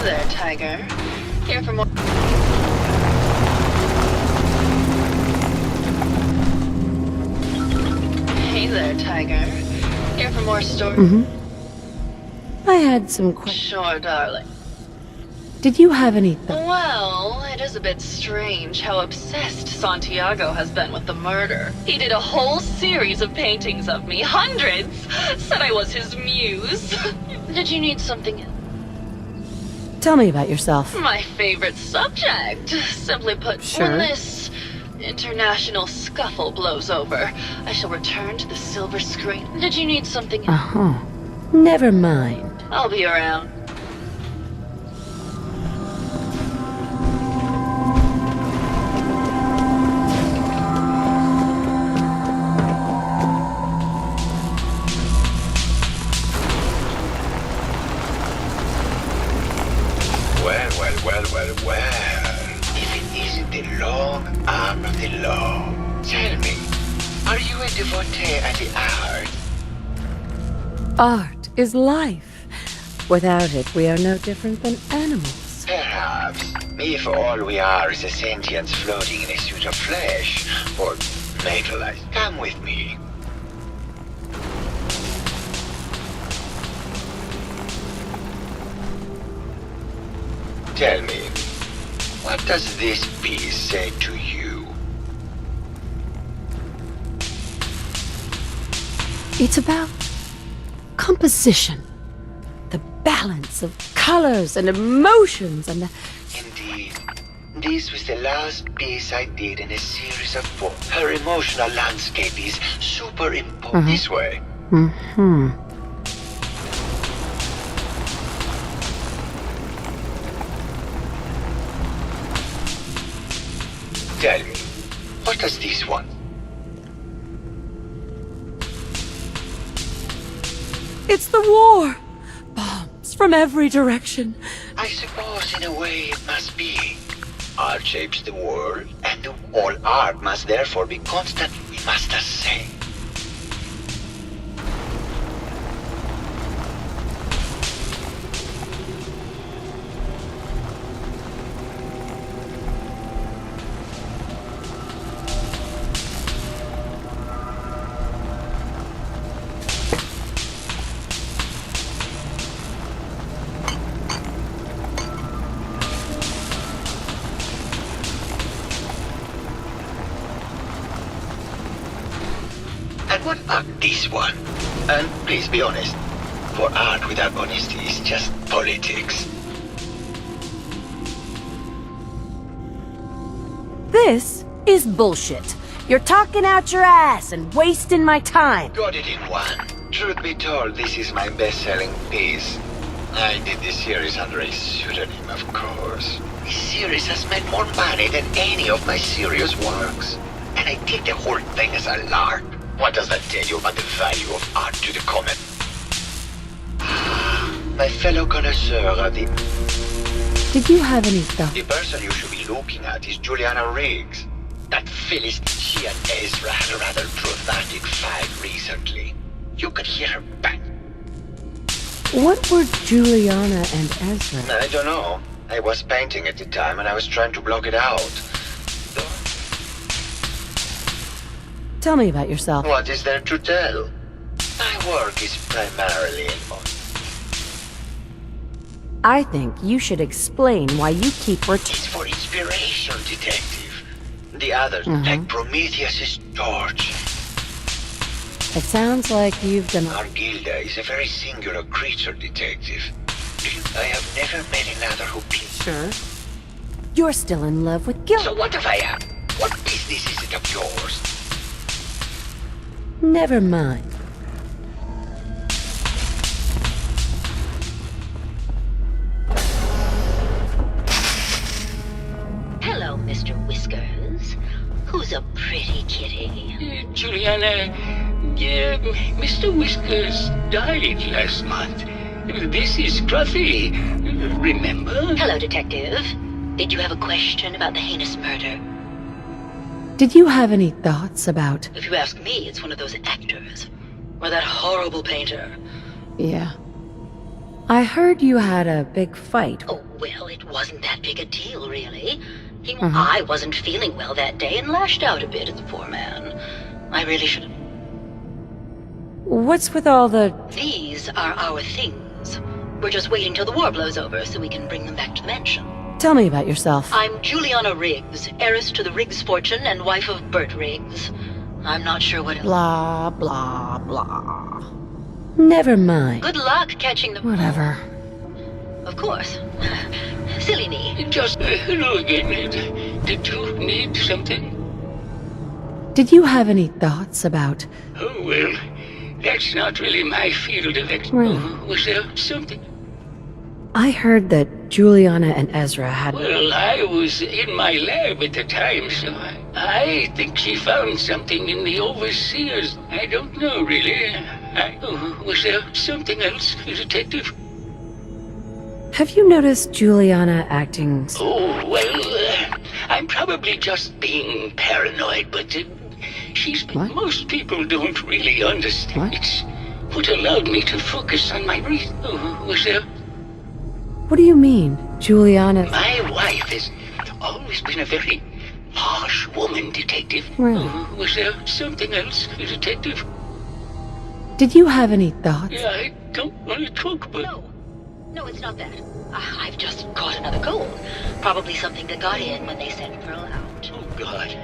there, Tiger. Here for more. Hey there, Tiger. Here for more stories. I had some questions. Sure, darling. Did you have any thoughts? Well, it is a bit strange how obsessed Santiago has been with the murder. He did a whole series of paintings of me, hundreds, said I was his muse. Did you need something? Tell me about yourself. My favorite subject. Simply put, Sure. when this international scuffle blows over, I shall return to the silver screen. Did you need something? Uh-huh. Never mind. I'll be around. Well, if it isn't the long arm of the law. Tell me, are you a devotee of the art? Art is life. Without it, we are no different than animals. Perhaps, if all we are is a sentience floating in a suit of flesh, or metalized. Come with me. Tell me, what does this piece say to you? It's about composition. The balance of colors and emotions and the... Indeed. This was the last piece I did in a series of 4. Her emotional landscape is superimposed this way. Tell me, what does this want? It's the war! Bombs from every direction. I suppose in a way it must be. Art shapes the world, and all art must therefore be constant, we must say. And what about this one? And please be honest, for art without honesty is just politics. This is bullshit. You're talking out your ass and wasting my time. Got it in one. Truth be told, this is my best-selling piece. I did this series under a pseudonym, of course. This series has made more money than any of my serious works. And I did the whole thing as a lark. What does that tell you about the value of art to the common? My fellow connoisseur of the... Did you have any thoughts? The person you should be looking at is Juliana Riggs. That Phyllis, she and Ezra had a rather dramatic fight recently. You could hear her bang. What were Juliana and Ezra? I don't know. I was painting at the time and I was trying to block it out. Tell me about yourself. What is there to tell? My work is primarily involved. I think you should explain why you keep It's for inspiration, detective. The others take Prometheus's torch. It sounds like you've done... Argilda is a very singular creature, detective. I have never met another who... Sure. You're still in love with Gil. So what if I am? What business is it of yours? Never mind. Hello, Mr. Whiskers. Who's a pretty kitty? Juliana, Mr. Whiskers died last month. This is Scruffy. Remember? Hello, Detective. Did you have a question about the heinous murder? Did you have any thoughts about... If you ask me, it's one of those actors. Or that horrible painter. Yeah. I heard you had a big fight. Oh, Well, it wasn't that big a deal, really. I wasn't feeling well that day and lashed out a bit at the poor man. I really should have... What's with all the... These are our things. We're just waiting till the war blows over so we can bring them back to the mansion. Tell me about yourself. I'm Juliana Riggs, heiress to the Riggs fortune and wife of Bert Riggs. I'm not sure what... Blah, blah, blah. Never mind. Good luck catching them. Whatever. Of course. Silly me. Just hello again. Did you need something? Did you have any thoughts about... Oh, well, that's not really my field of Really? Was there something? I heard that Juliana and Ezra had... Well, I was in my lab at the time, so I think she found something in the overseers. I don't know, really. Was there something else, Detective? Have you noticed Juliana acting... Oh, well, I'm probably just being paranoid, but she's... What? Most people don't really understand. What? It's what allowed me to focus on my breathing. Was there... What do you mean, Juliana... My wife has always been a very harsh woman, Detective. Really? Was there something else, Detective? Did you have any thoughts? Yeah, I don't want to talk about... No, it's not that. I've just caught another cold. Probably something that got in when they sent Pearl out. Oh, God.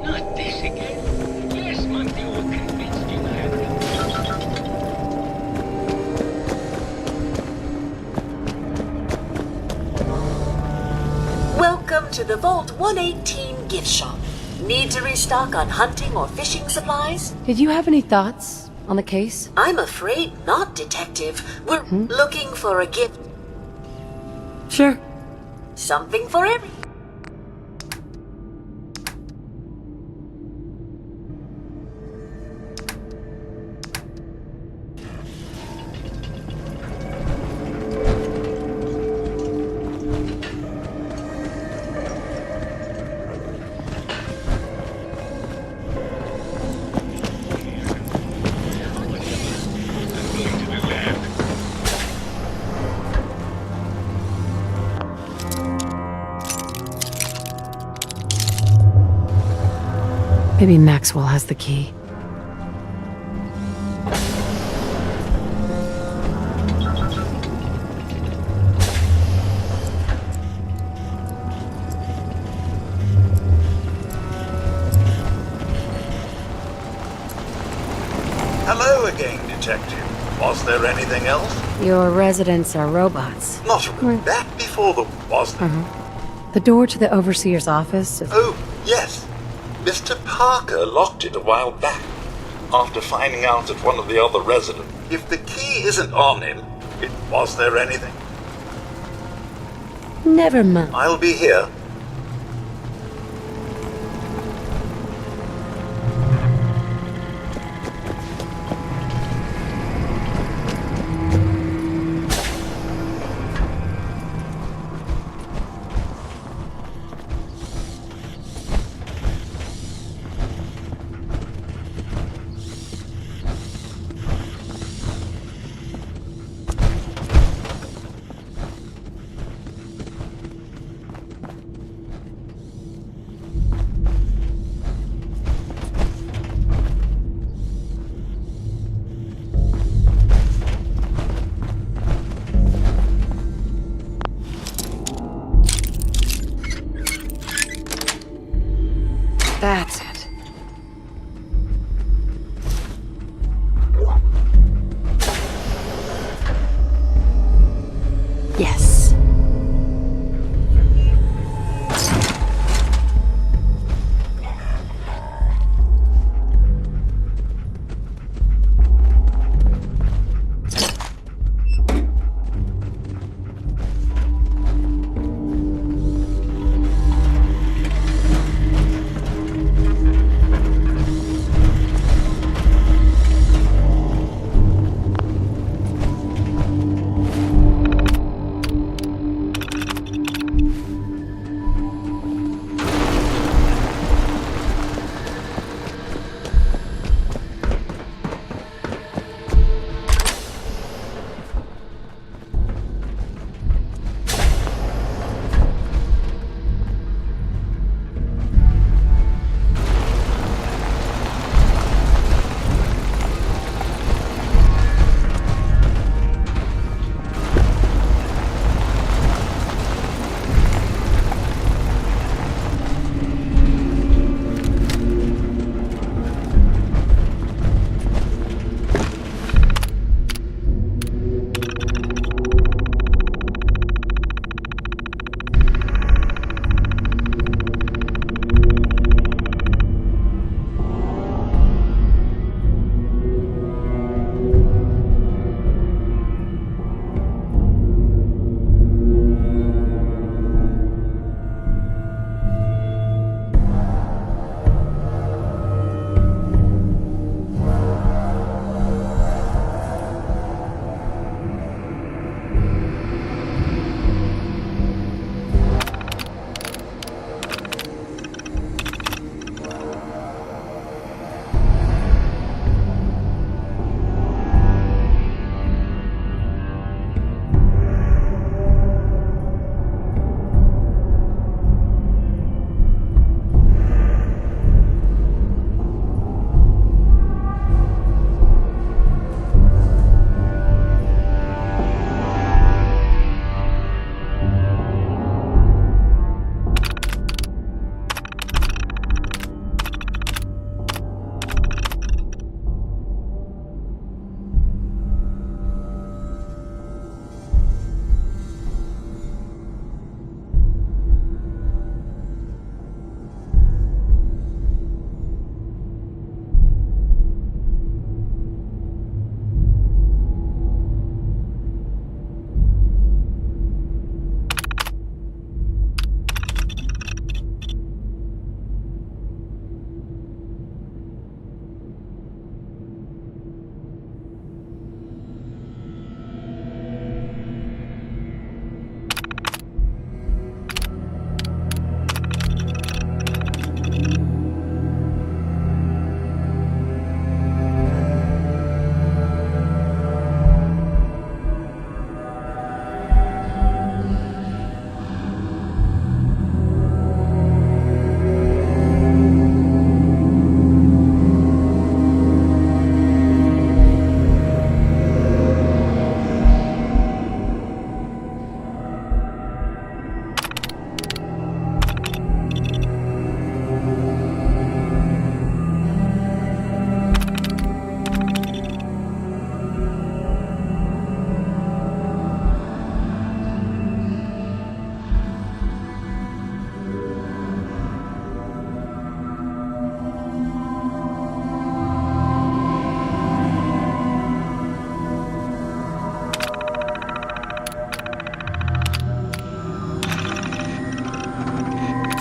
Not this again. Last month you were convinced you had it. Welcome to the Vault 118 gift shop. Need to restock on hunting or fishing supplies? Did you have any thoughts on the case? I'm afraid not, Detective. We're looking for a gift. Sure. Something for every... Maybe Maxwell has the key. Hello again, Detective. Was there anything else? Your residents are robots. Not that before the... Was there? The door to the overseer's office is... Oh, yes. Mr. Parker locked it a while back, after finding out that one of the other residents... If the key isn't on him, was there anything? Never mind. I'll be here. That's it. Yes.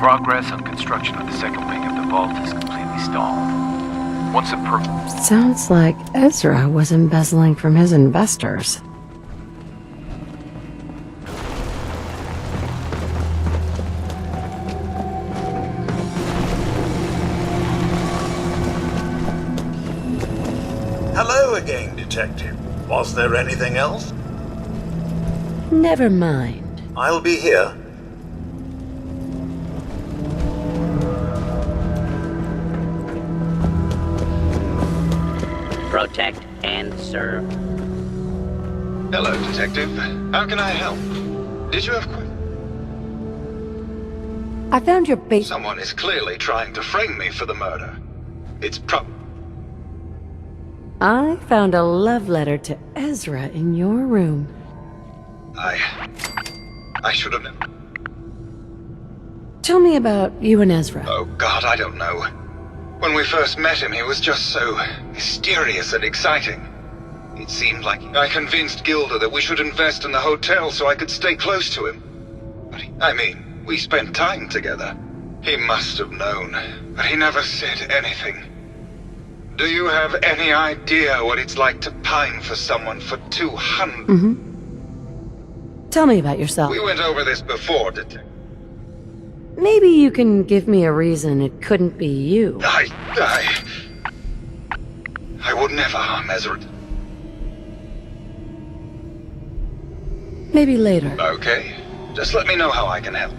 Progress on construction of the second wing of the vault is completely stalled. Once a Sounds like Ezra was embezzling from his investors. Hello again, Detective. Was there anything else? Never mind. I'll be here. Protect and serve. Hello, Detective. How can I help? Did you have I found your base. Someone is clearly trying to frame me for the murder. It's I found a love letter to Ezra in your room. I should have known. Tell me about you and Ezra. Oh God, I don't know. When we first met him, he was just so mysterious and exciting. It seemed like I convinced Gilda that we should invest in the hotel so I could stay close to him. But we spent time together. He must have known, but he never said anything. Do you have any idea what it's like to pine for someone for 200? Tell me about yourself. We went over this before, Detective. Maybe you can give me a reason it couldn't be you. I would never harm Ezra. Maybe later. Okay. Just let me know how I can help.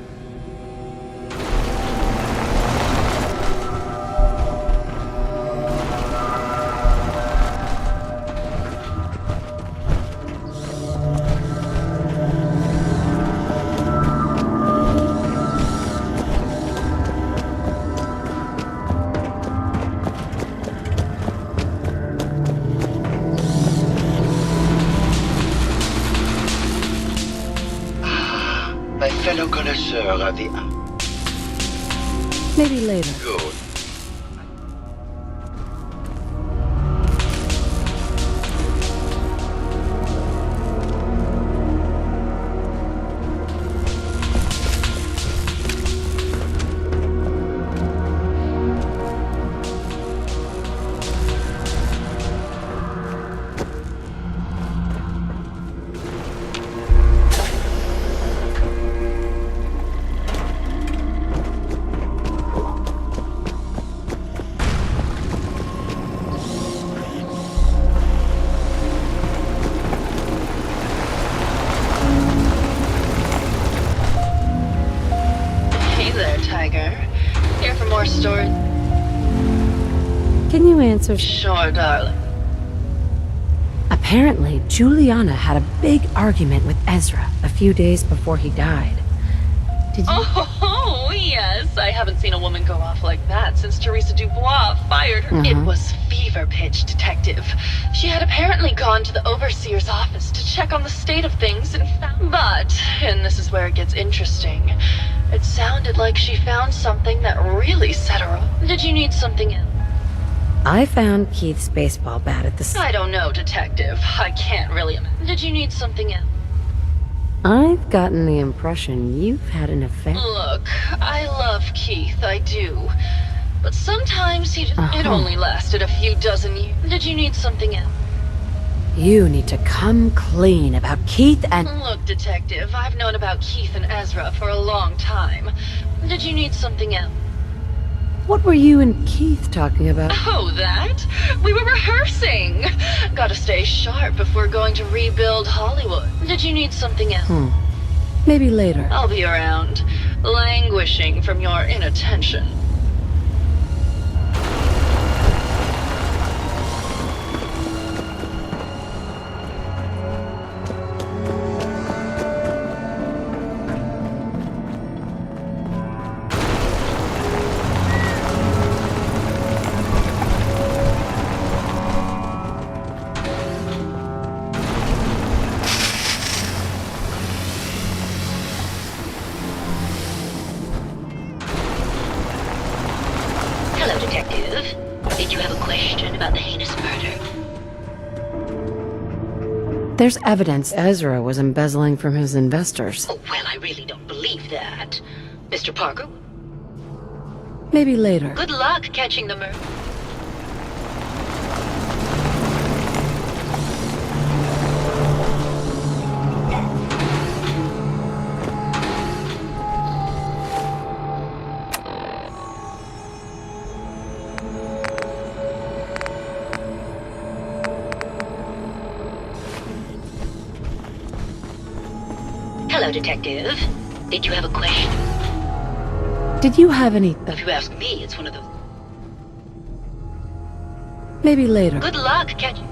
My fellow connoisseur of the... Maybe later. Good. Here for more stories? Can you answer? Sure, darling. Apparently, Juliana had a big argument with Ezra a few days before he died. Did you? Oh, yes. I haven't seen a woman go off like that since Teresa Dubois fired her. It was fever pitch, Detective. She had apparently gone to the overseer's office to check on the state of things and found... But, and this is where it gets interesting, it sounded like she found something that really set her off. Did you need something else? I found Keith's baseball bat at the... I don't know, Detective. I can't really... Did you need something else? I've gotten the impression you've had an affair. Look, I love Keith, I do. But sometimes he just... It only lasted a few dozen years. Did you need something else? You need to come clean about Keith and... Look, Detective, I've known about Keith and Ezra for a long time. Did you need something else? What were you and Keith talking about? Oh, that? We were rehearsing. Gotta stay sharp if we're going to rebuild Hollywood. Did you need something else? Maybe later. I'll be around, languishing from your inattention. Hello, Detective. Did you have a question about the heinous murder? There's evidence Ezra was embezzling from his investors. Oh, well, I really don't believe that. Mr. Parker, Maybe later. Good luck catching the murderer. Hello, Detective. Did you have a question? Did you have any... If you ask me, it's one of those... Maybe later. Good luck catching...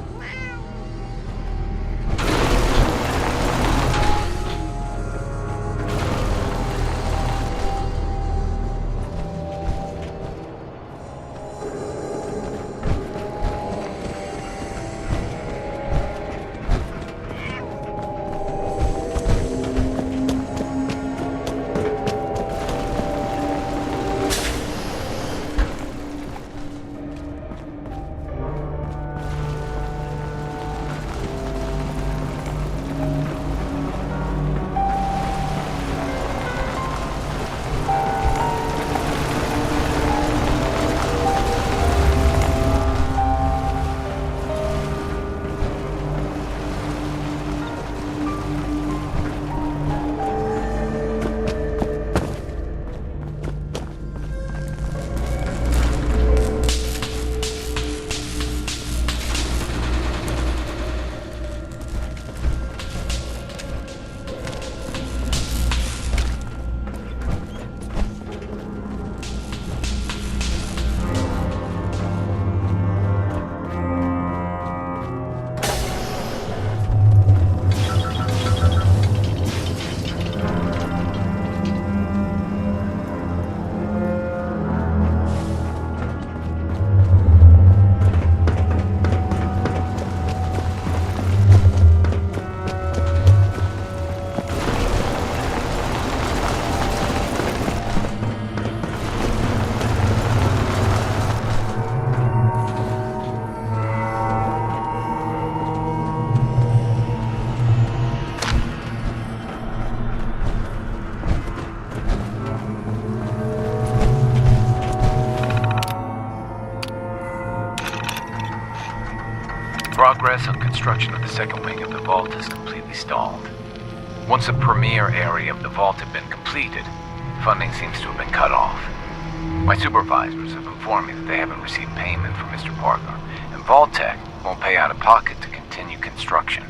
Progress on construction of the second wing of the vault is completely stalled. Once the premier area of the vault had been completed, funding seems to have been cut off. My supervisors have informed me that they haven't received payment from Mr. Parker, and Vault-Tec won't pay out of pocket to continue construction.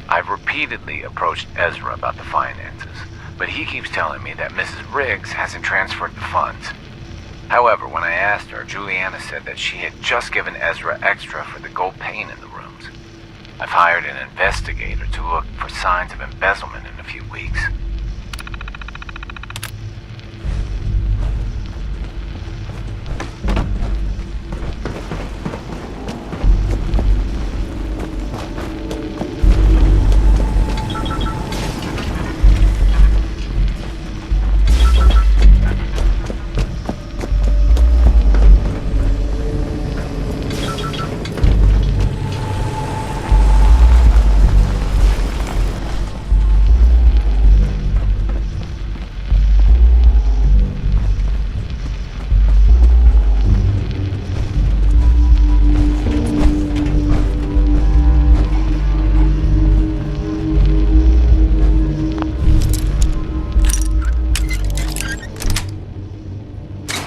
I've repeatedly approached Ezra about the finances, but he keeps telling me that Mrs. Riggs hasn't transferred the funds. However, when I asked her, Juliana said that she had just given Ezra extra for the gold paint in the rooms. I've hired an investigator to look for signs of embezzlement in a few weeks.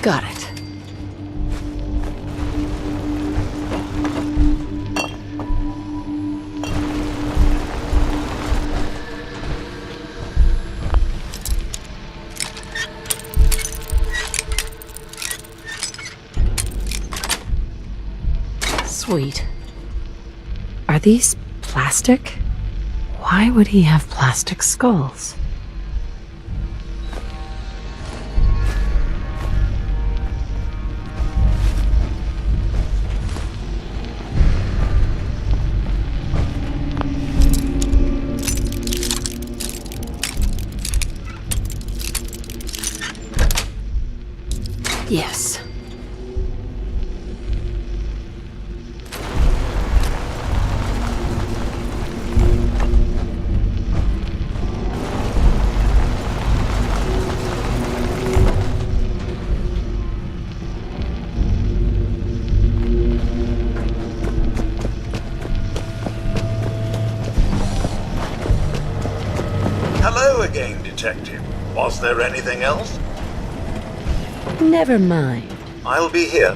Got it. Sweet. Are these plastic? Why would he have plastic skulls? Yes. Hello again, Detective. Was there anything else? Never mind. I'll be here.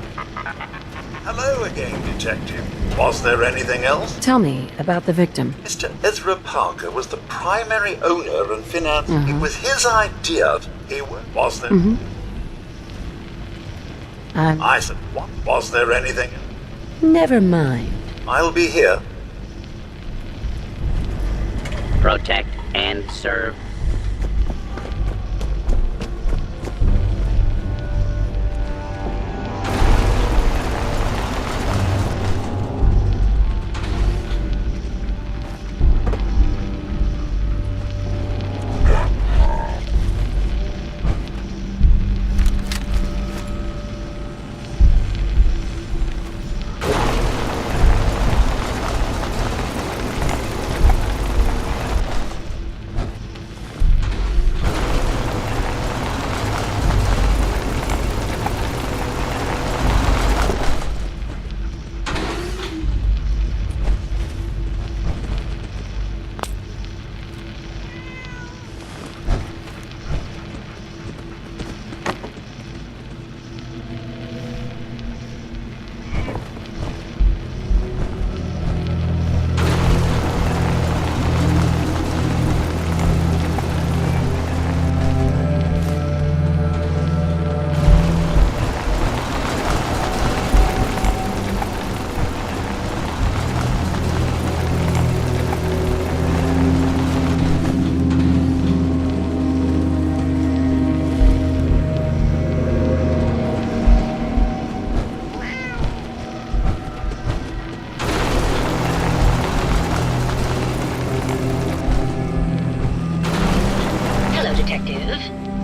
Hello again, Detective. Was there anything else? Tell me about the victim. Mr. Ezra Parker was the primary owner and financier. It was his idea. Was there... I said, what? Was there anything else? Never mind. I'll be here. Protect and serve.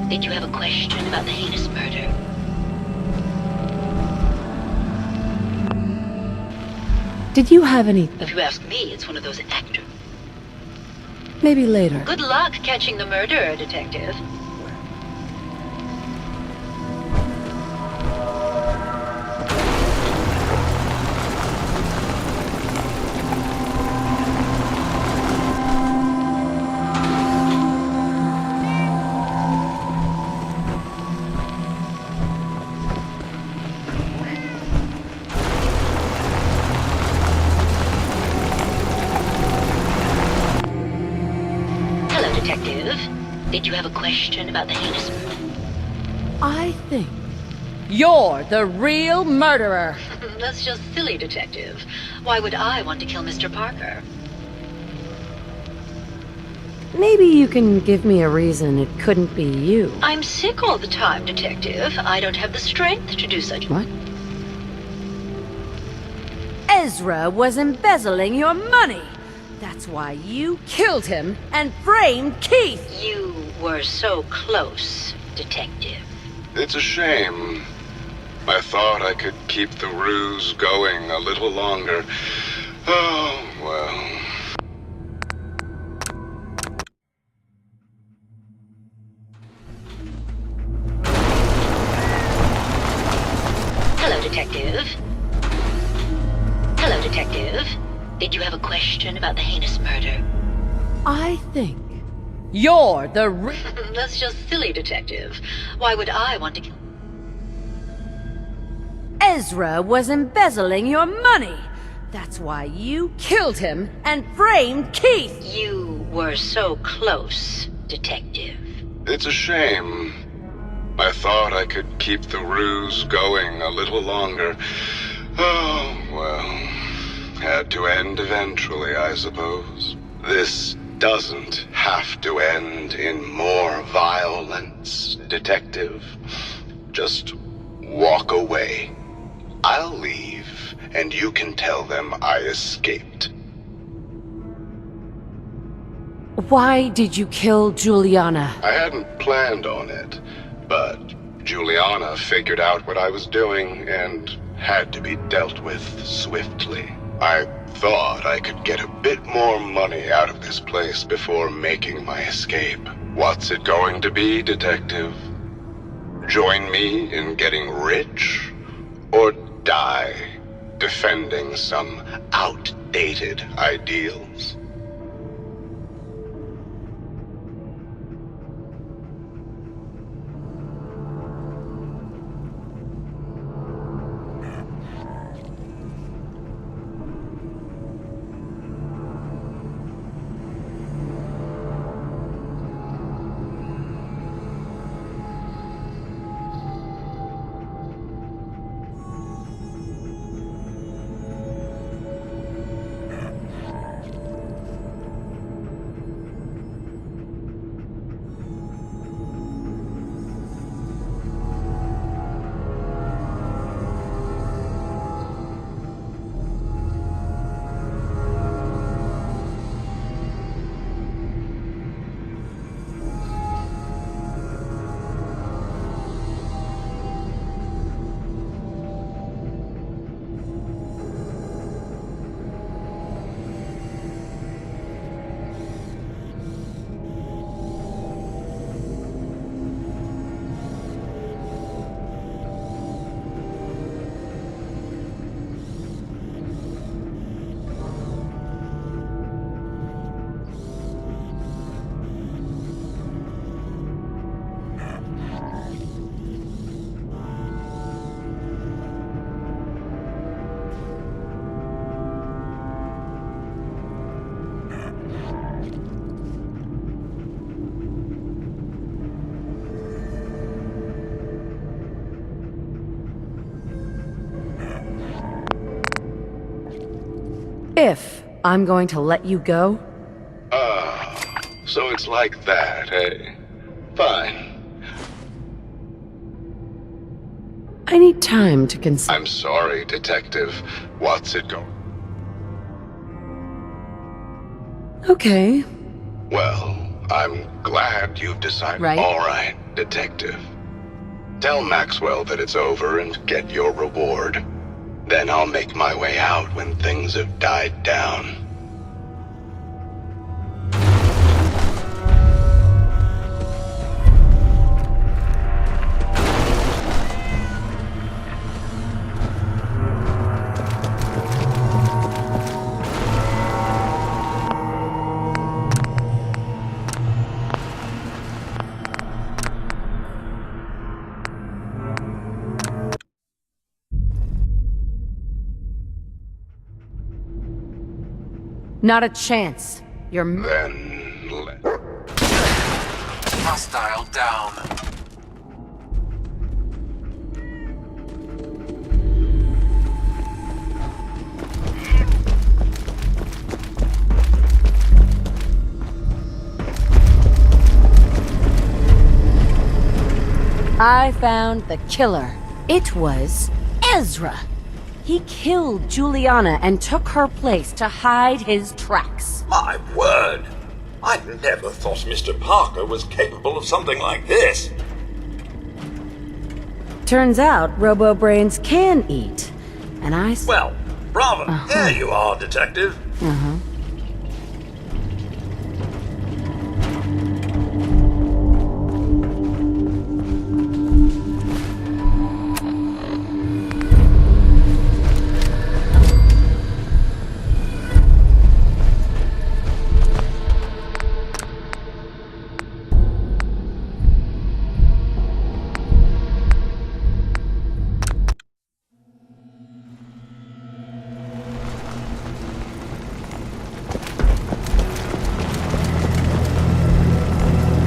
Did you have a question about the heinous murder? Did you have any... If you ask me, it's one of those actors. Maybe later. Good luck catching the murderer, Detective. Did you have a question about the heinous murder? I think you're the real murderer. That's just silly, Detective. Why would I want to kill Mr. Parker? Maybe you can give me a reason it couldn't be you. I'm sick all the time, Detective. I don't have the strength to do such... What? Ezra was embezzling your money. That's why you killed him and framed Keith. You were so close, Detective. It's a shame. I thought I could keep the ruse going a little longer. Oh, well. Hello, Detective. Hello, Detective. Did you have a question about the heinous murder? I think you're the That's just silly, Detective. Why would I want to kill... Ezra was embezzling your money. That's why you killed him and framed Keith. You were so close, Detective. It's a shame. I thought I could keep the ruse going a little longer. Oh, well. Had to end eventually, I suppose. This doesn't have to end in more violence, Detective. Just walk away. I'll leave, and you can tell them I escaped. Why did you kill Juliana? I hadn't planned on it, but Juliana figured out what I was doing and had to be dealt with swiftly. I thought I could get a bit more money out of this place before making my escape. What's it going to be, Detective? Join me in getting rich? Or die defending some outdated ideals? If I'm going to let you go, Ah, so it's like that, eh? Fine. I need time to consider. I'm sorry, Detective. What's it going? Okay. Well, I'm glad you've decided. Right. All right, Detective. Tell Maxwell that it's over and get your reward. Then I'll make my way out when things have died down. Not a chance. You're... Then let... Hostile down. I found the killer. It was Ezra. He killed Juliana and took her place to hide his tracks. My word! I never thought Mr. Parker was capable of something like this. Turns out robo-brains can eat. And I... Well, bravo. Here you are, Detective.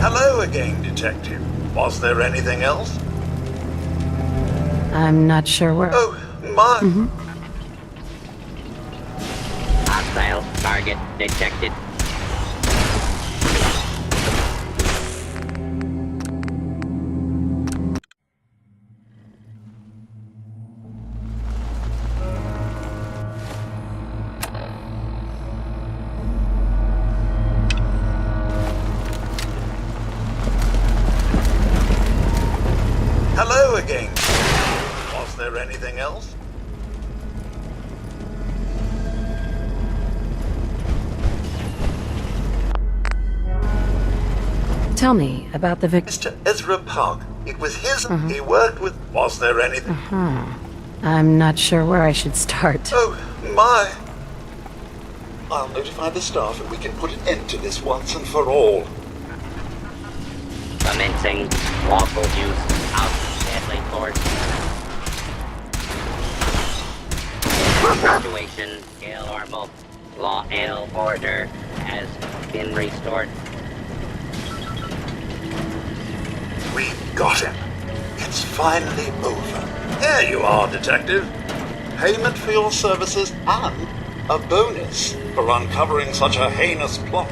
Hello again, Detective. Was there anything else? I'm not sure where... Oh, my... Hostile target detected. Hello again. Was there anything else? Tell me about the victim. Mr. Ezra Park. It was his... He worked with... Was there anything... I'm not sure where I should start. Oh, my... I'll notify the staff and we can put an end to this once and for all. Commencing lawful use of deadly force. Situation normal. Law and order has been restored. We got him. It's finally over. Here you are, Detective. Payment for your services and a bonus for uncovering such a heinous plot.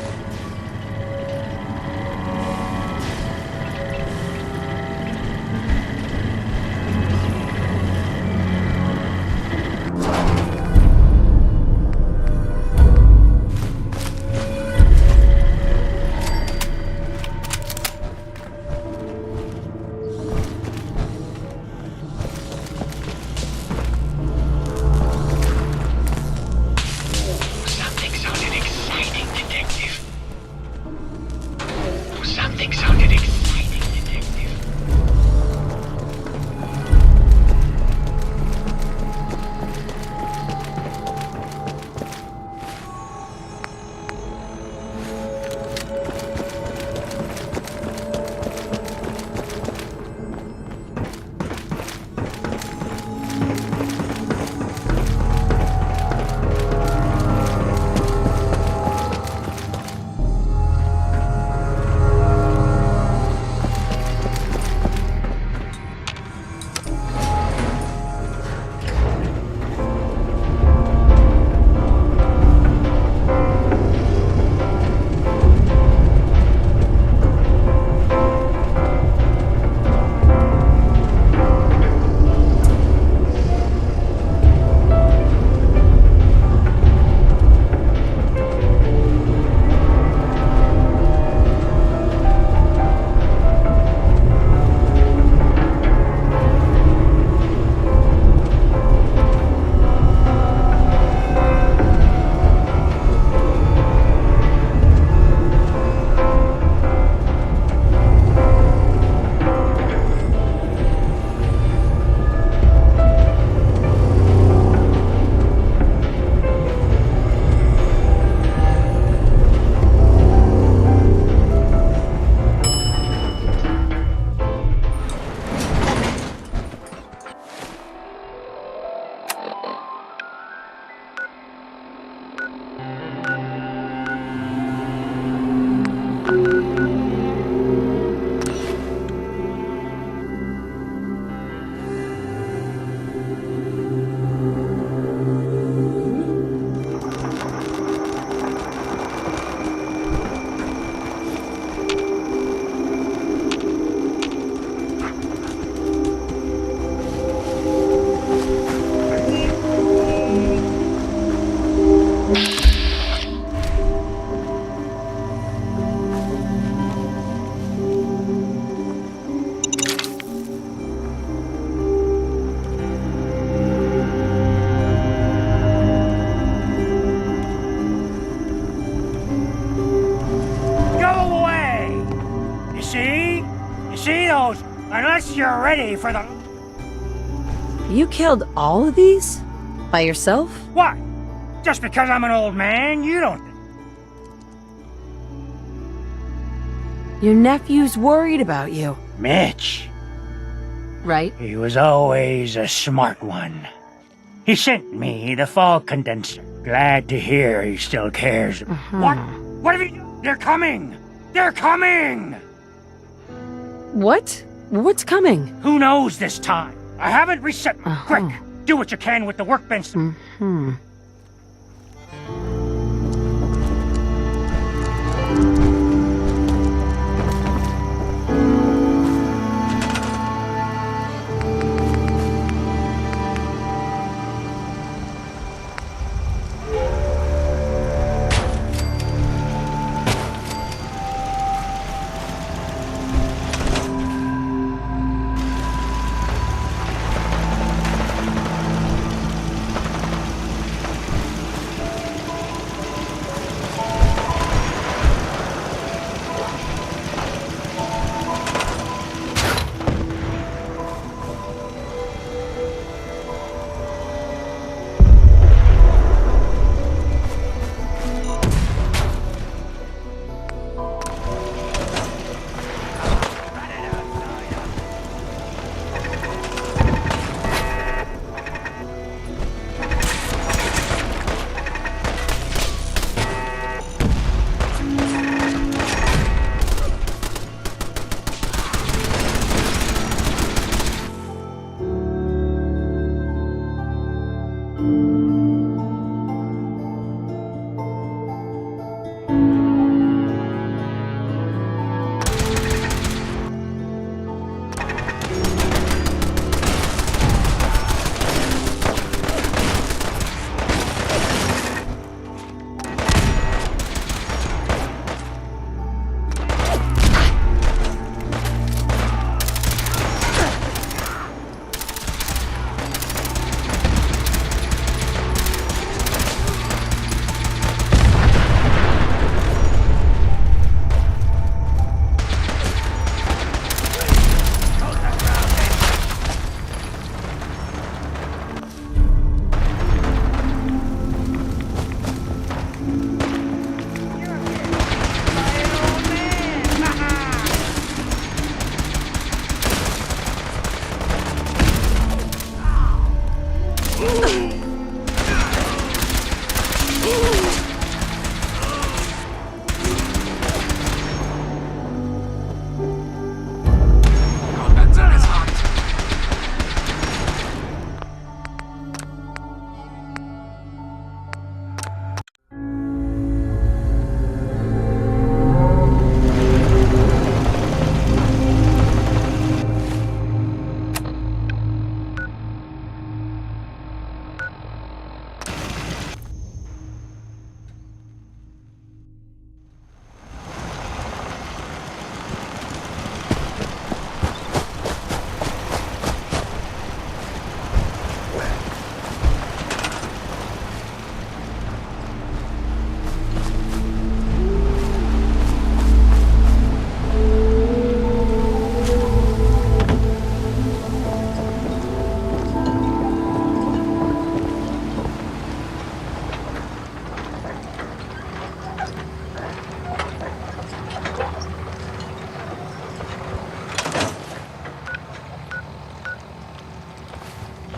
Something sounded exciting, Detective. Something sounded exciting, Detective. see? You see those? Unless you're ready for the... You killed all of these? By yourself? What? Just because I'm an old man, you don't think... Your nephew's worried about you. Mitch. Right? He was always a smart one. He sent me the fog condenser. Glad to hear he still cares. What? What have you done? They're coming! They're coming! What? What's coming? Who knows this time? I haven't reset. Quick! Do what you can with the workbench.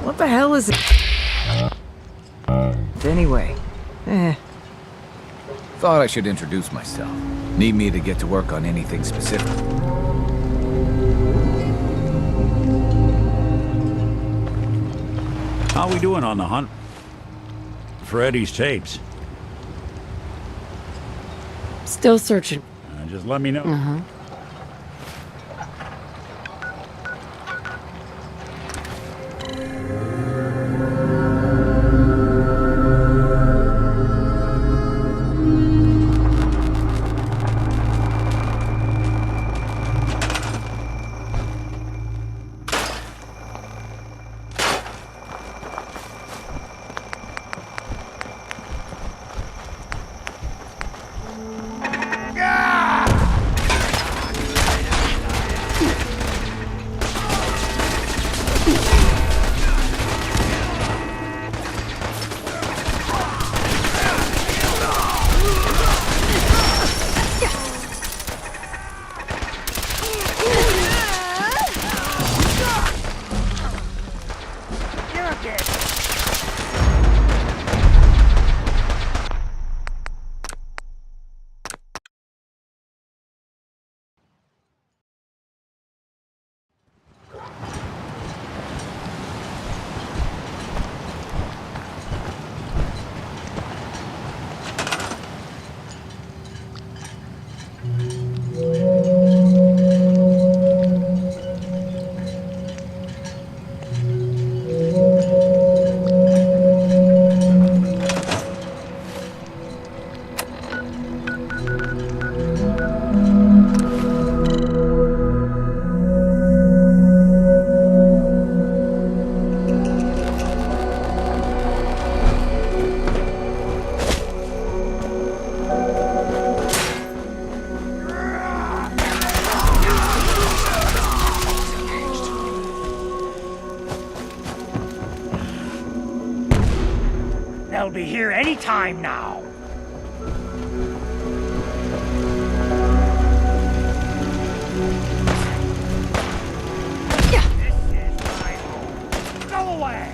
What the hell is it? Anyway, Thought I should introduce myself. Need me to get to work on anything specific? How we doing on the hunt for Eddie's tapes? Still searching. Just let me know. here any time now. This is my home. Go away!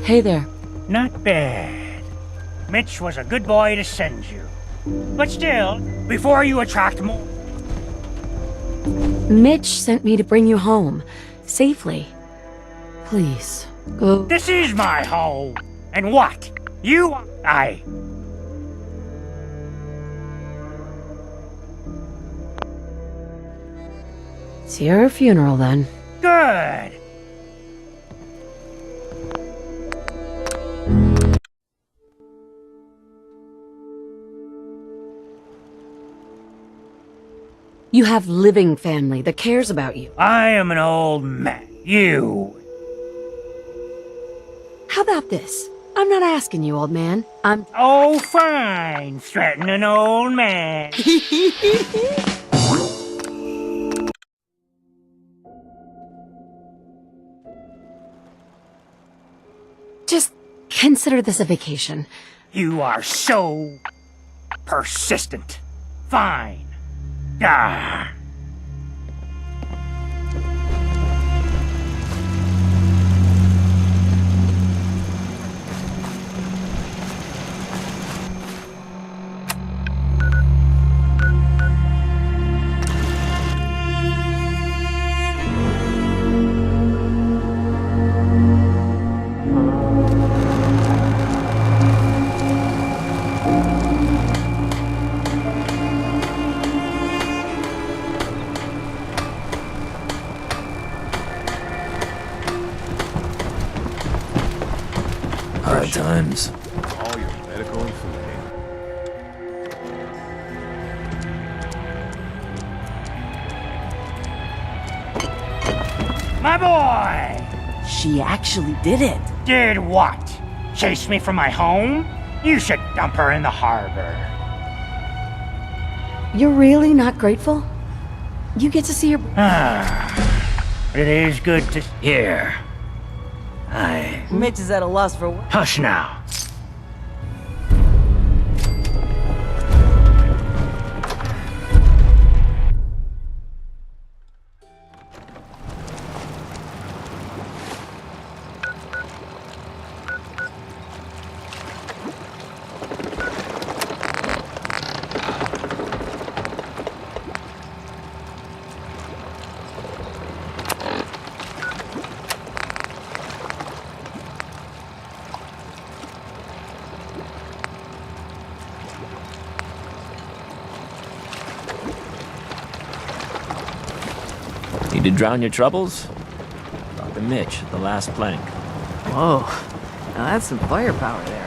Hey there. Not bad. Mitch was a good boy to send you. But still, before you attract more... Mitch sent me to bring you home. Safely. Please, go. This is my home! And what? You... It's your funeral, then. Good! You have living family that cares about you. I am an old man. You... How about this? I'm not asking you, old man. I'm... Oh, fine. Threaten an old man. Just consider this a vacation. You are so... persistent. Fine. Ah. Hard times. All your medical and food aid. My boy! She actually did it. Did what? Chase me from my home? You should dump her in the harbor. You're really not grateful? You get to see her... It is good to... Here. Mitch is at a loss for words. Hush now. Need to drown your troubles? Dr. Mitch, the last plank. Whoa. Now that's some firepower there.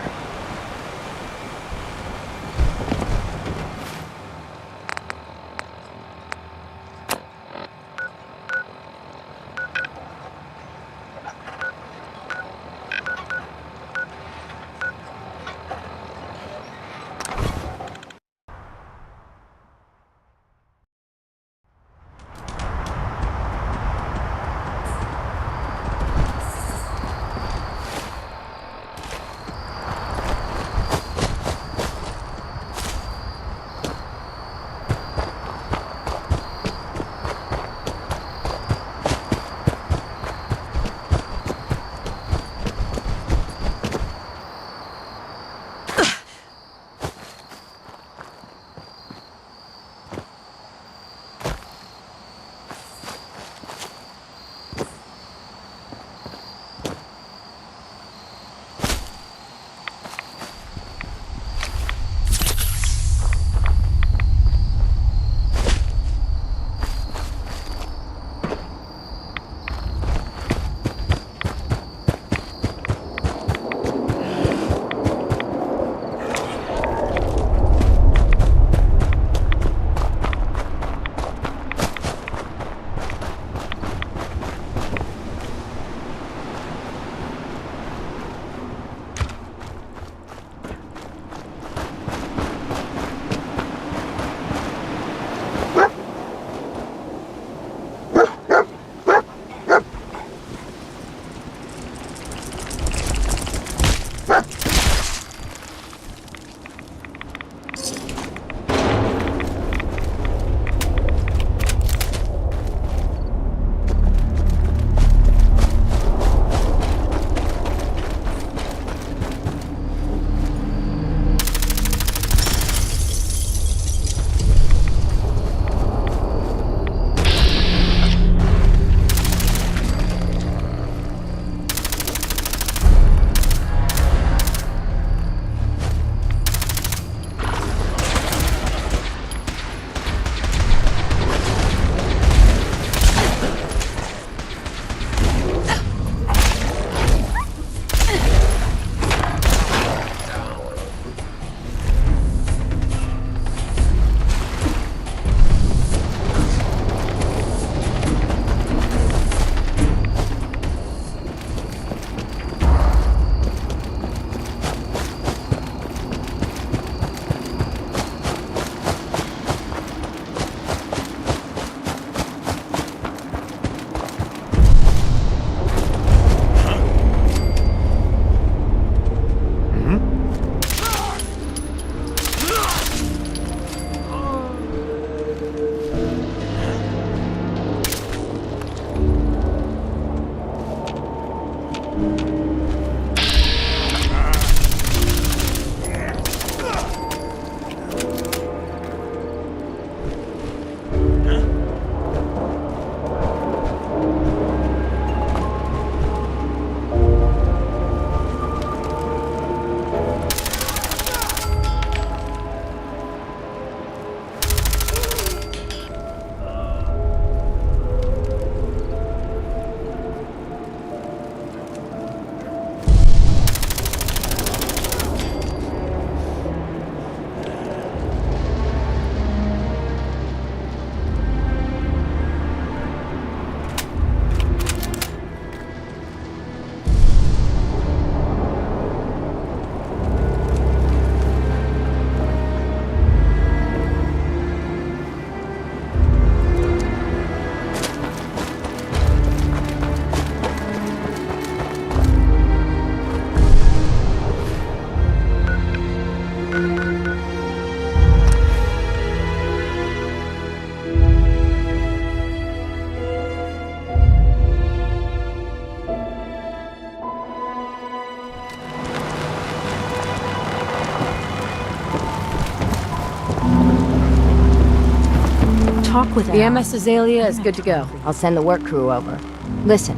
with The MS Azalea is good to go. I'll send the work crew over. Listen,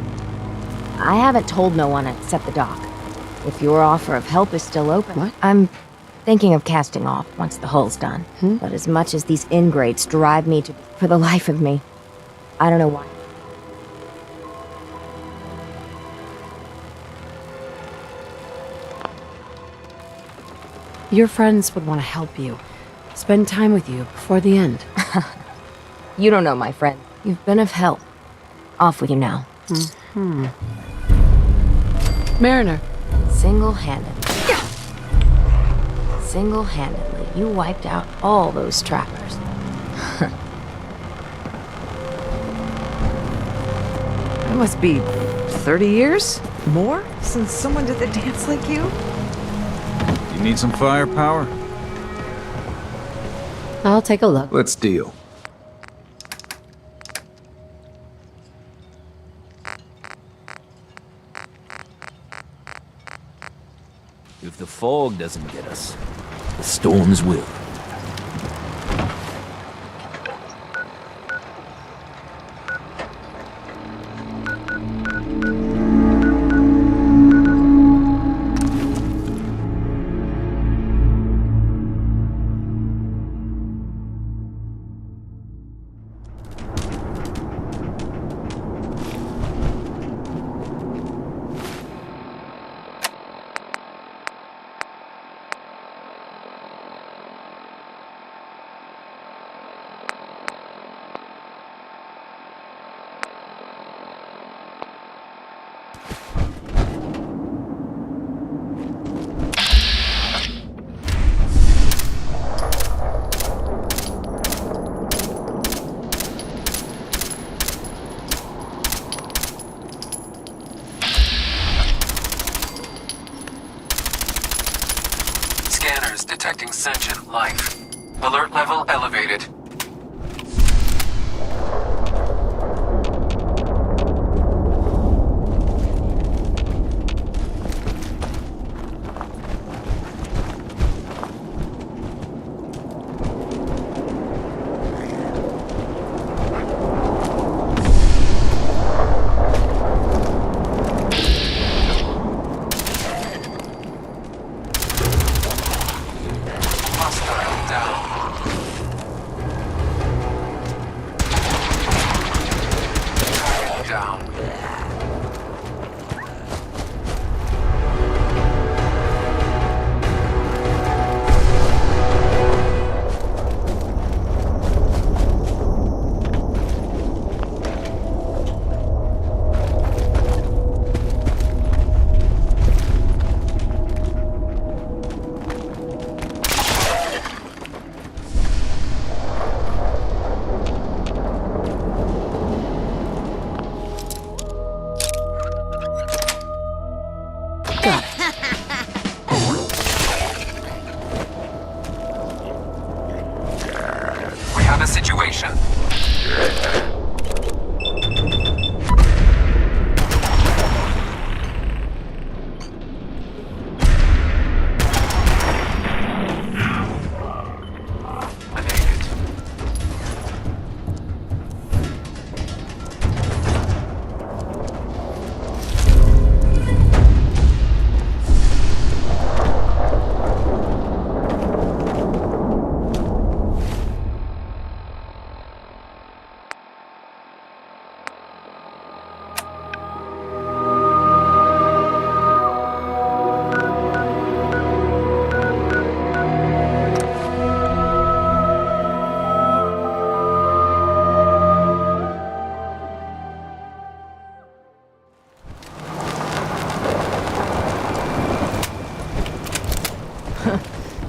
I haven't told no one except the doc. If your offer of help is still open... What? I'm thinking of casting off once the hull's done. But as much as these ingrates drive me to... For the life of me, I don't know why. Your friends would want to help you. Spend time with you before the end. You don't know my friend. You've been of help. Off with you now. Mariner. Single-handedly, you wiped out all those trappers. It must be 30 years? More? Since someone did the dance like you? You need some firepower? I'll take a look. Let's deal. If the fog doesn't get us, the storms will. Detecting sentient life. Alert level elevated. Situation.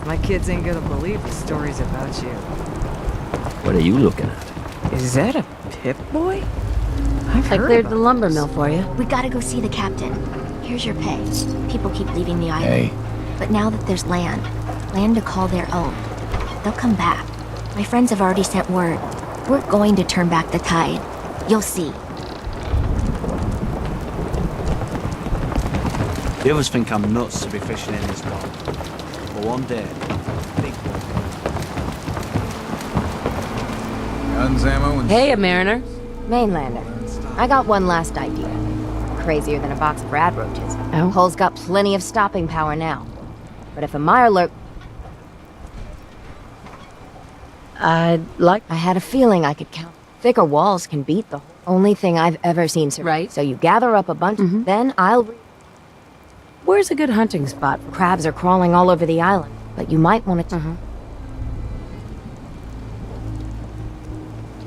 My kids ain't gonna believe the stories about you. What are you looking at? Is that a Pip-Boy? I've I heard cleared about the lumber mill for you. We gotta go see the captain. Here's your pay. People keep leaving the island. Hey. But now that there's land to call their own, they'll come back. My friends have already sent word. We're going to turn back the tide. You'll see. The others think I'm nuts to be fishing in this pond. But one day, big one. Guns, ammo, and... Hey, a mariner. Mainlander. I got one last idea. Crazier than a box of rad roaches. Oh? Hull's got plenty of stopping power now. But if a Mirelurk... I had a feeling I could count. Thicker walls can beat the only thing I've ever seen. Right. So you gather up a bunch, then I'll... Where's a good hunting spot? Crabs are crawling all over the island, but you might want to...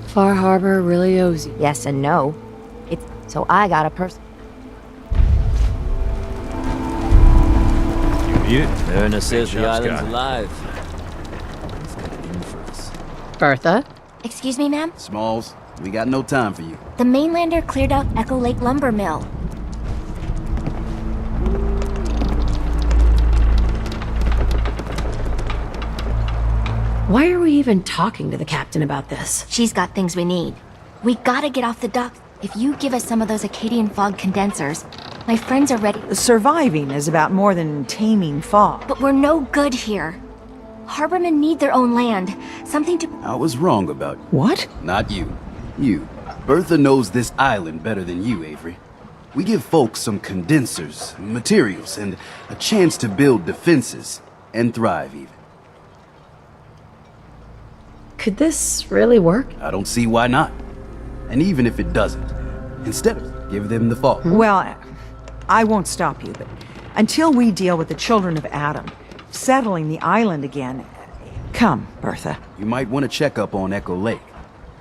Far Harbor really owes you. Yes and no. It's... So I got a person... You need it? Mariner says Big the job's island's got it. alive. He's got it in for us. Bertha? Excuse me, ma'am? Smalls, we got no time for you. The Mainlander cleared out Echo Lake Lumber Mill. Why are we even talking to the captain about this? She's got things we need. We gotta get off the dock. If you give us some of those Acadian fog condensers, my friends are ready. Surviving is about more than taming fog. But we're no good here. Harbormen need their own land. Something to... I was wrong about you. What? Not you. You. Bertha knows this island better than you, Avery. We give folks some condensers, materials, and a chance to build defenses. And thrive, even. Could this really work? I don't see why not. And even if it doesn't, instead of give them the fog. Well, I won't stop you, but until we deal with the children of Adam, settling the island again... Come, Bertha. You might want to check up on Echo Lake.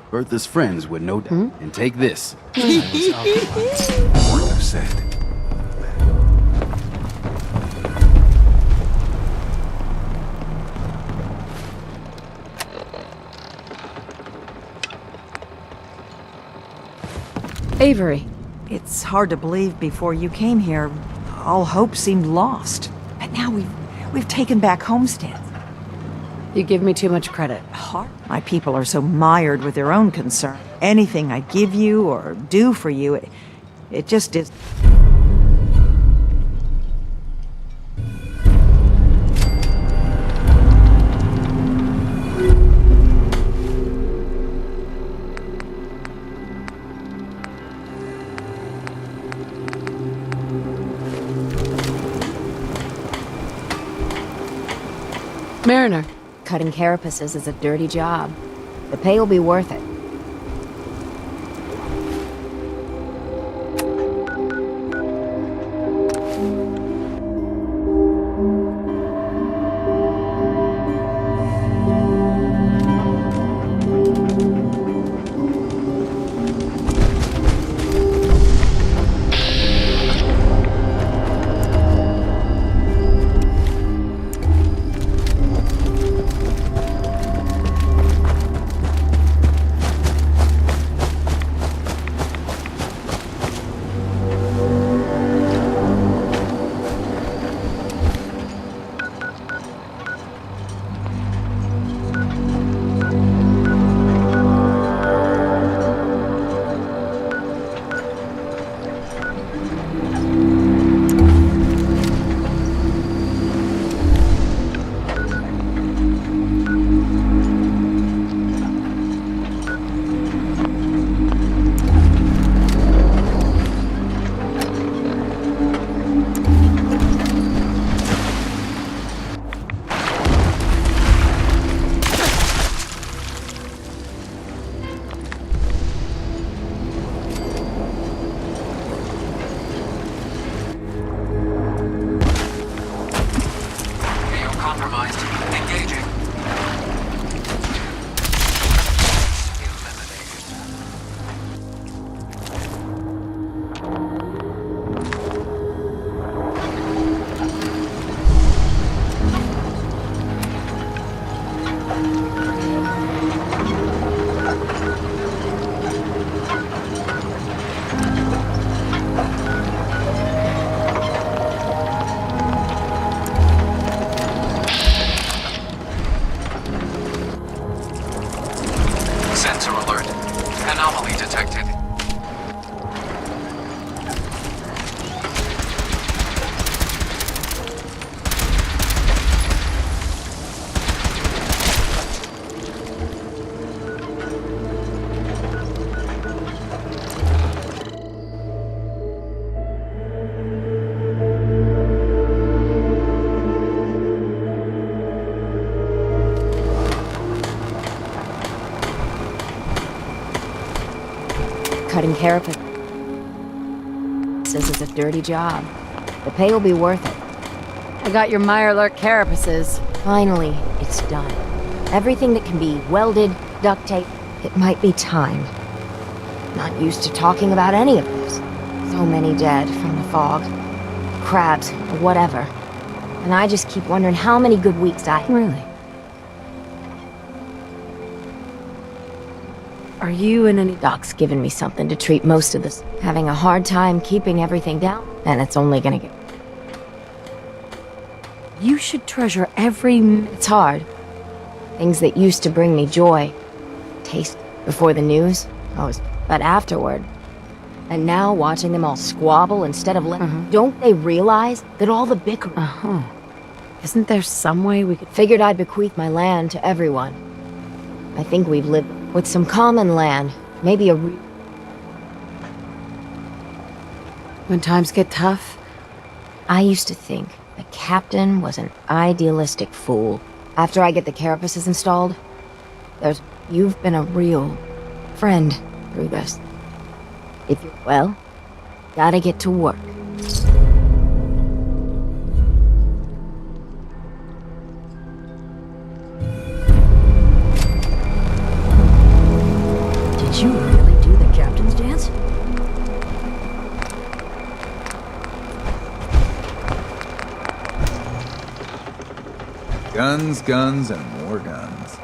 Bertha's friends would no doubt. And take this. Wouldn't have said. Avery. It's hard to believe before you came here, all hope seemed lost. But now we've taken back homesteads. You give me too much credit. My people are so mired with their own concern. Anything I give you or do for you, it just is... Mariner. Cutting carapaces is a dirty job. The pay will be worth it. getting carapaces is a dirty job. The pay will be worth it. I got your Mirelurk carapaces. Finally, it's done. Everything that can be welded, duct tape, it might be time. Not used to talking about any of this. So many dead from the fog. Crabs, or whatever. And I just keep wondering how many good weeks I... Really? Are you in any... Doc's given me something to treat most of this. Having a hard time keeping everything down, and it's only gonna get... You should treasure every... It's hard. Things that used to bring me joy. Taste before the news. But afterward. And now watching them all squabble instead of Don't they realize that all the bickering... Isn't there some way we could... Figured I'd bequeath my land to everyone. I think we've lived with some common land. Maybe a When times get tough? I used to think the captain was an idealistic fool. After I get the carapaces installed, you've been a real friend through this. If you're well, gotta get to work. Did you really do the captain's dance? Guns, guns, and more guns.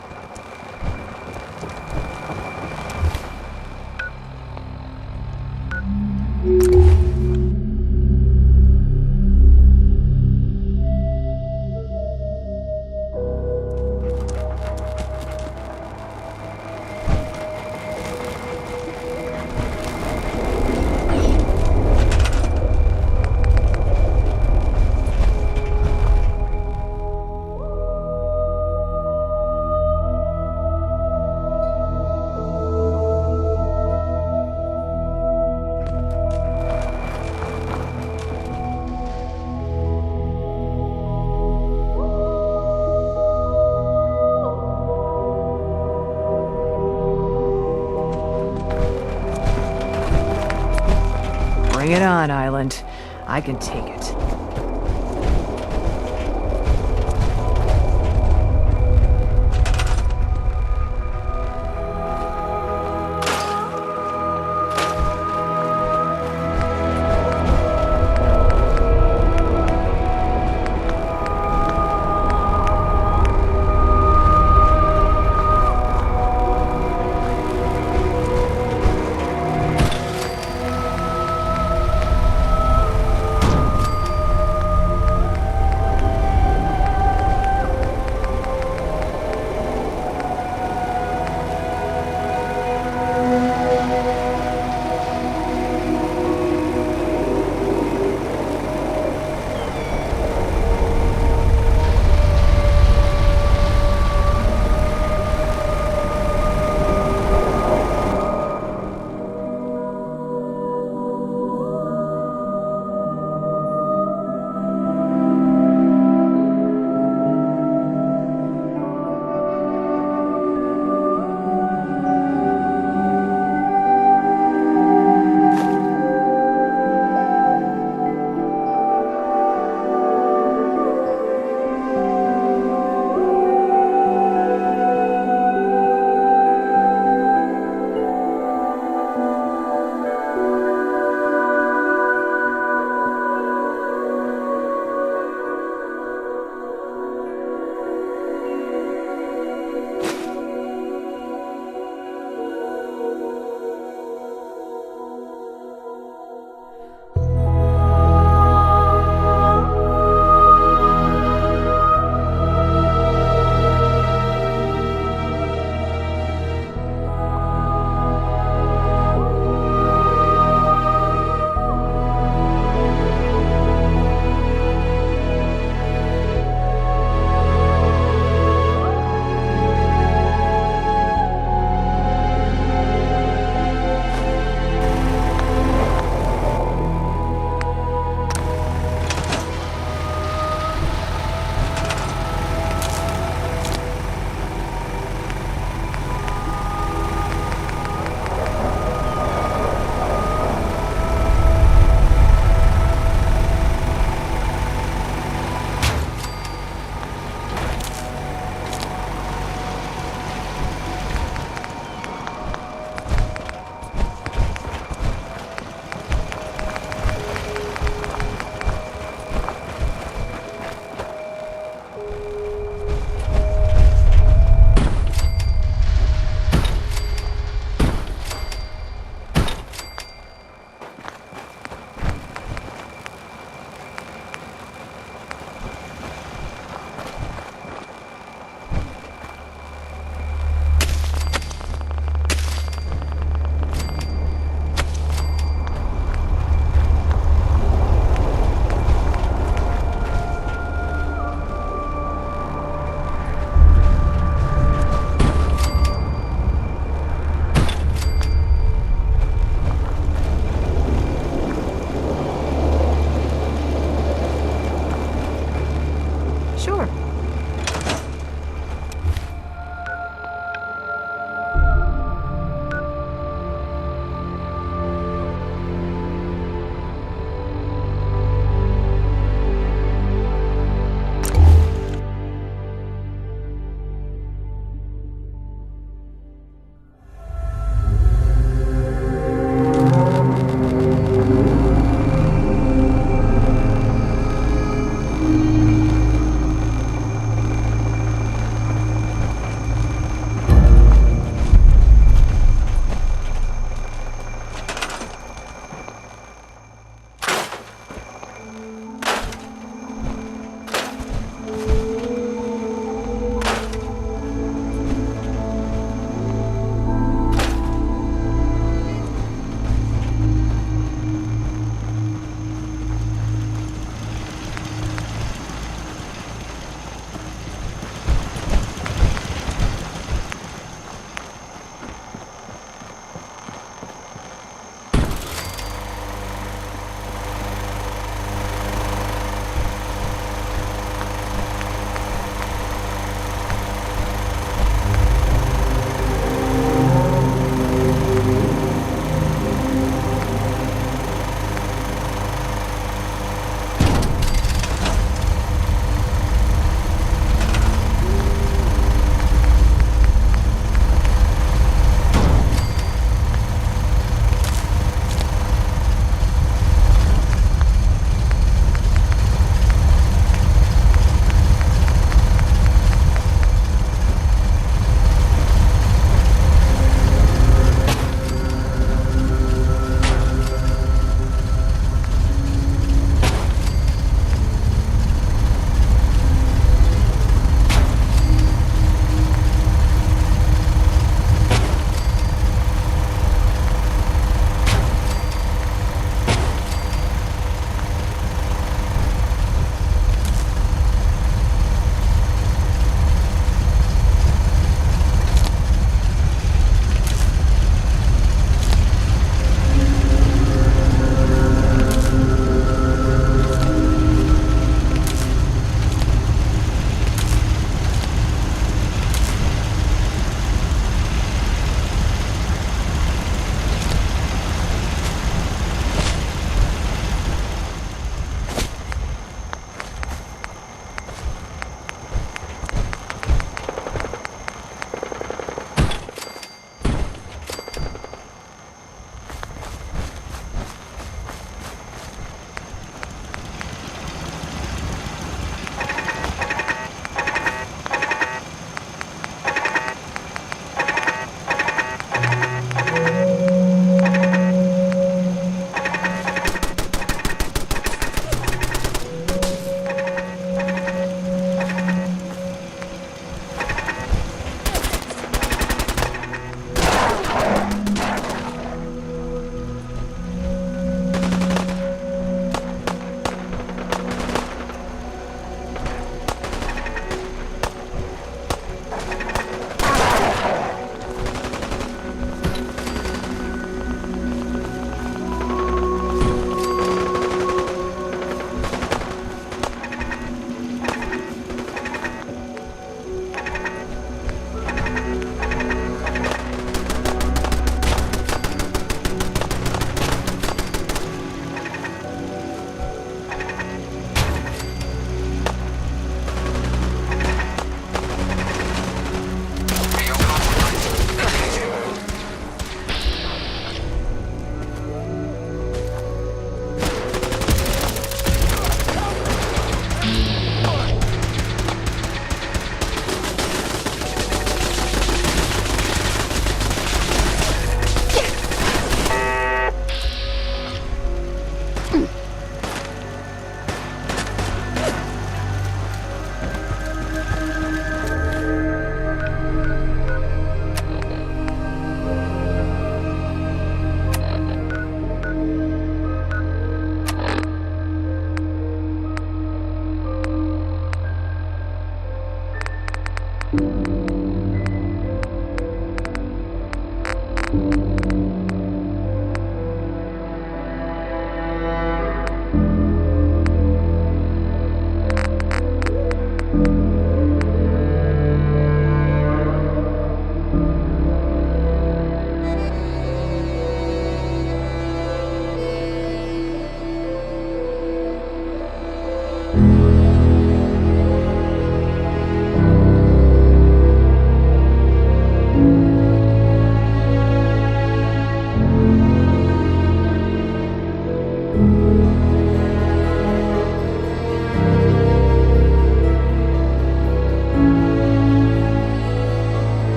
Bring it on, Island. I can take it.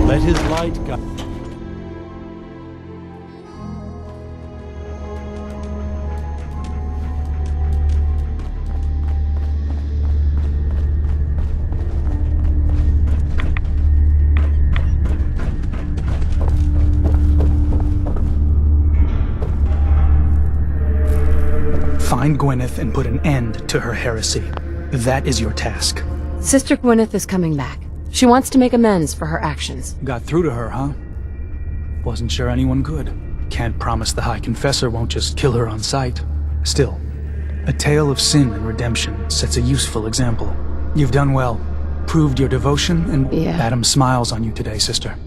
Let his light guide. Find Gwyneth and put an end to her heresy. That is your task. Sister Gwyneth is coming back. She wants to make amends for her actions. Got through to her, huh? Wasn't sure anyone could. Can't promise the High Confessor won't just kill her on sight. Still, a tale of sin and redemption sets a useful example. You've done well. Proved your devotion, and Adam smiles on you today, sister.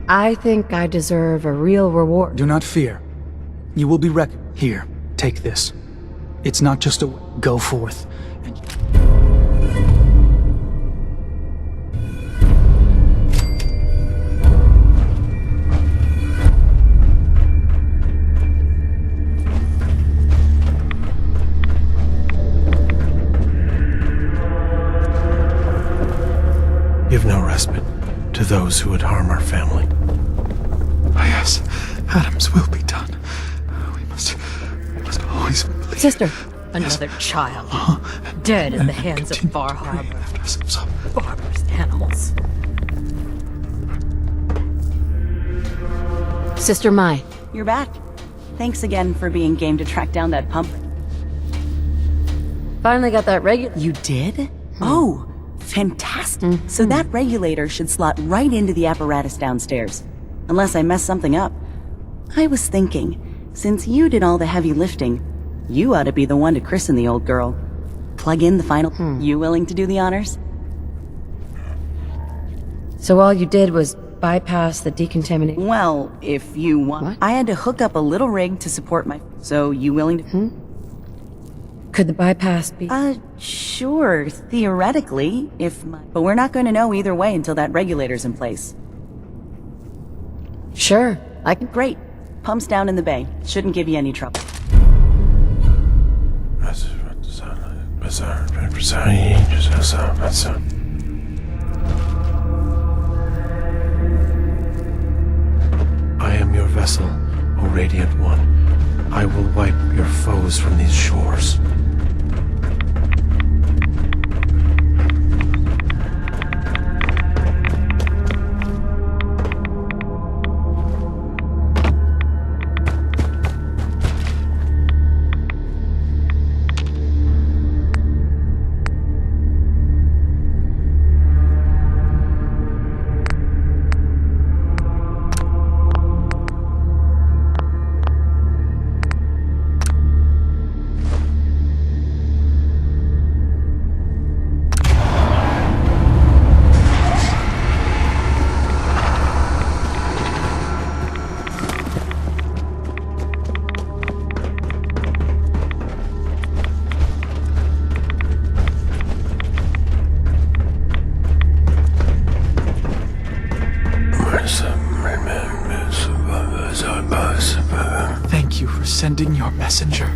I think I deserve a real reward. Do not fear. You will be recognized. Here, take this. It's not just a go forth. Give no respite to those who would harm our family. Yes, Adam's will be done. We must always believe. Sister, another child, dead in the hands of Bar Harbor. Barbarous animals. Sister Mai. You're back. Thanks again for being game to track down that pump. Finally got that regulator. You did? Oh, fantastic. So that regulator should slot right into the apparatus downstairs. Unless I messed something up. I was thinking, since you did all the heavy lifting, you ought to be the one to christen the old girl. Plug in the final... You willing to do the honors? So all you did was bypass the decontamination? Well, if you want... What? I had to hook up a little rig to support my... So you willing to... Could the bypass be... Sure, theoretically, if my... But we're not going to know either way until that regulator's in place. Sure, I can... Great. Pump's down in the bay. Shouldn't give you any trouble. I am your vessel, O Radiant One. I will wipe your foes from these shores. sending your messenger.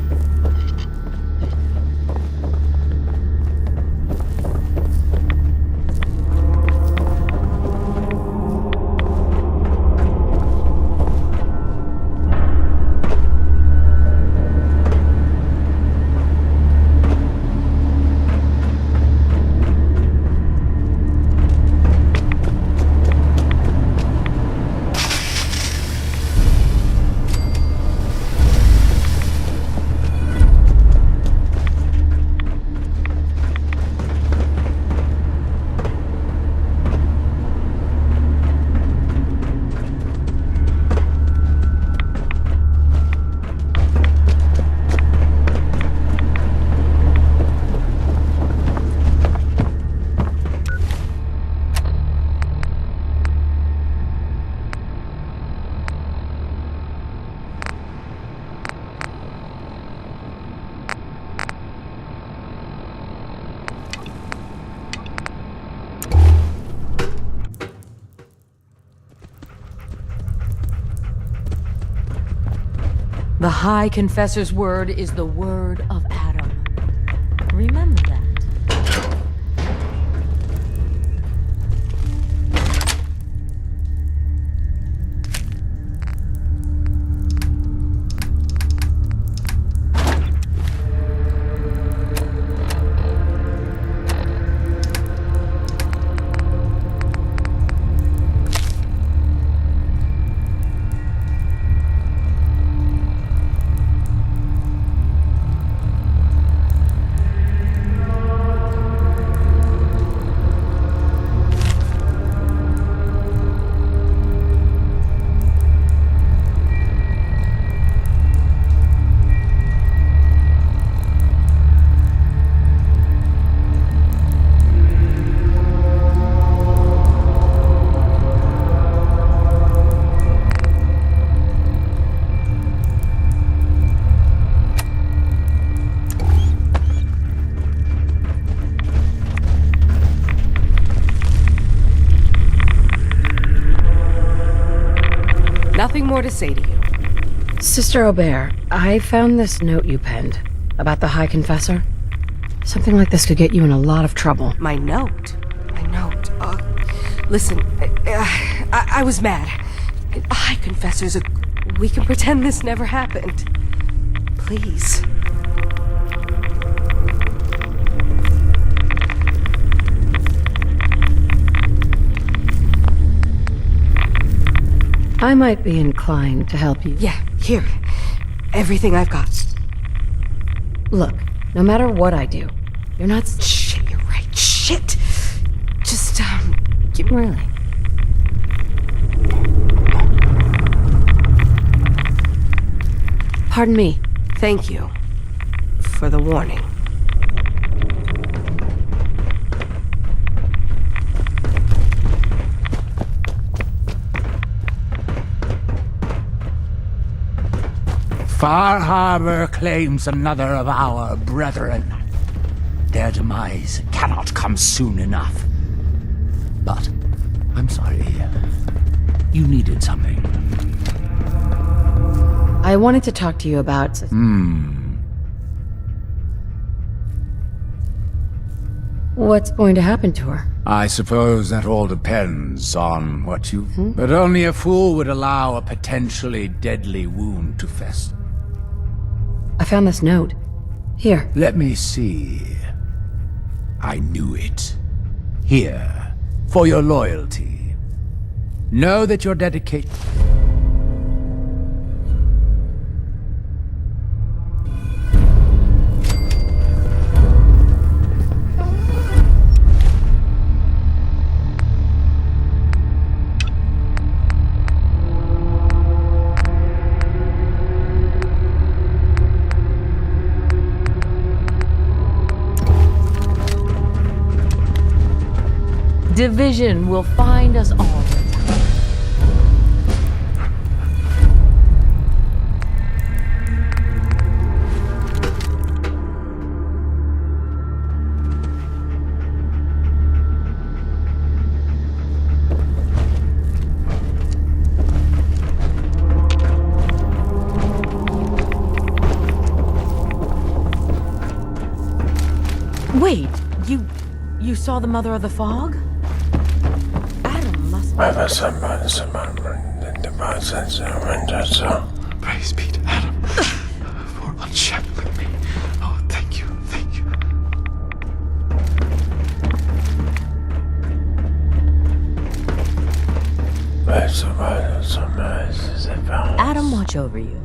The High Confessor's word is the word of Adam. Remember that. Nothing more to say to you. Sister Aubert, I found this note you penned about the High Confessor. Something like this could get you in a lot of trouble. My note? Listen, I was mad. High Confessors, we can pretend this never happened. Please. I might be inclined to help you. Yeah, here. Everything I've got. Look, no matter what I do, you're not... Shit, you're right. Shit! Just, give me... Really? Pardon me. Thank you for the warning. Far Harbor claims another of our brethren. Their demise cannot come soon enough. But, I'm sorry. You needed something. I wanted to talk to you about... What's going to happen to her? I suppose that all depends on what you... But only a fool would allow a potentially deadly wound to fester. I found this note. Here. Let me see. I knew it. Here. For your loyalty. Know that you're dedicated... Division will find us all. saw the Mother of the Fog? Adam must be... Praise be to Adam for unshackling me. Oh, thank you, thank you. Adam, watch over you.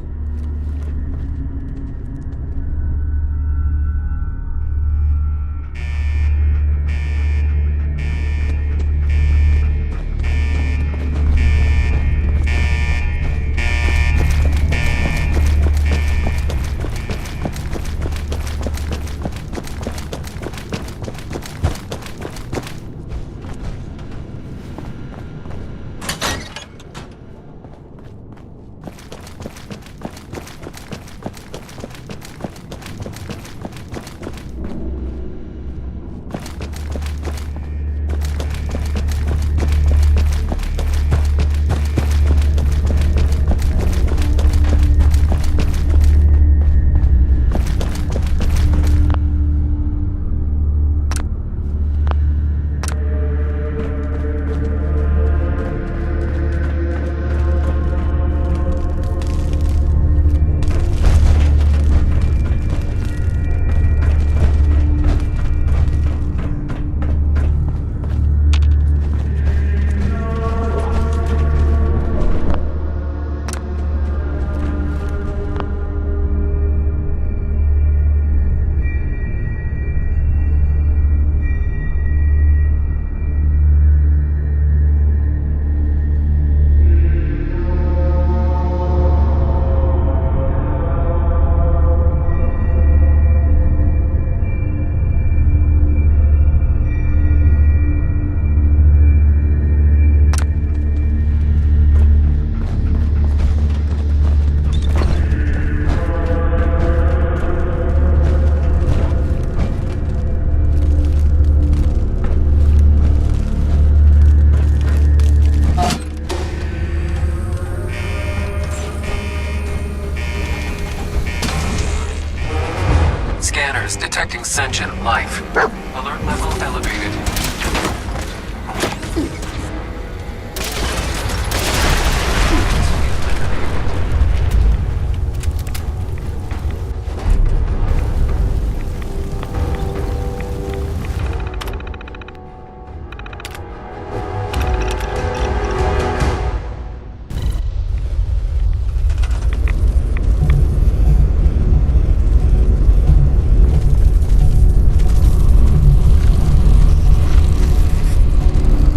Scanners detecting sentient life. Alert level elevated.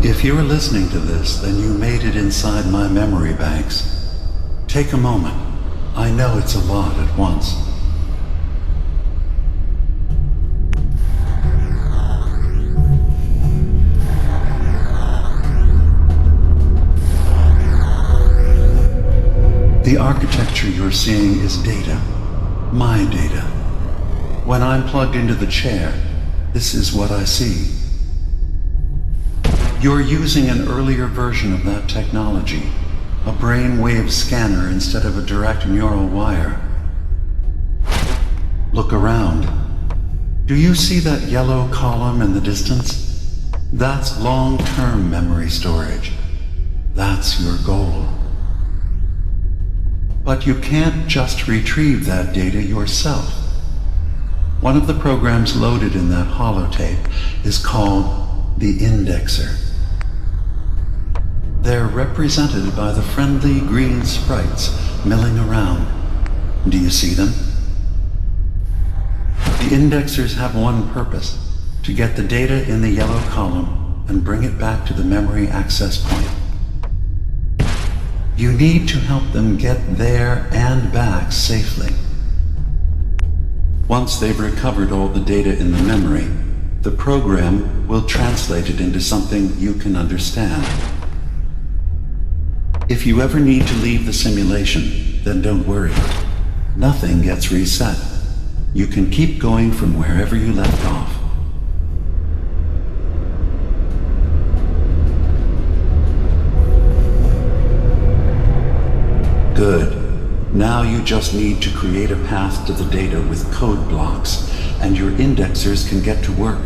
If you're listening to this, then you made it inside my memory banks. Take a moment. I know it's a lot at once. The architecture you're seeing is data. My data. When I'm plugged into the chair, this is what I see. You're using an earlier version of that technology, a brainwave scanner instead of a direct neural wire. Look around. Do you see that yellow column in the distance? That's long-term memory storage. That's your goal. But you can't just retrieve that data yourself. One of the programs loaded in that holotape is called the indexer. They're represented by the friendly green sprites milling around. Do you see them? The indexers have one purpose: to get the data in the yellow column and bring it back to the memory access point. You need to help them get there and back safely. Once they've recovered all the data in the memory, the program will translate it into something you can understand. If you ever need to leave the simulation, then don't worry. Nothing gets reset. You can keep going from wherever you left off. Good. Now you just need to create a path to the data with code blocks, and your indexers can get to work.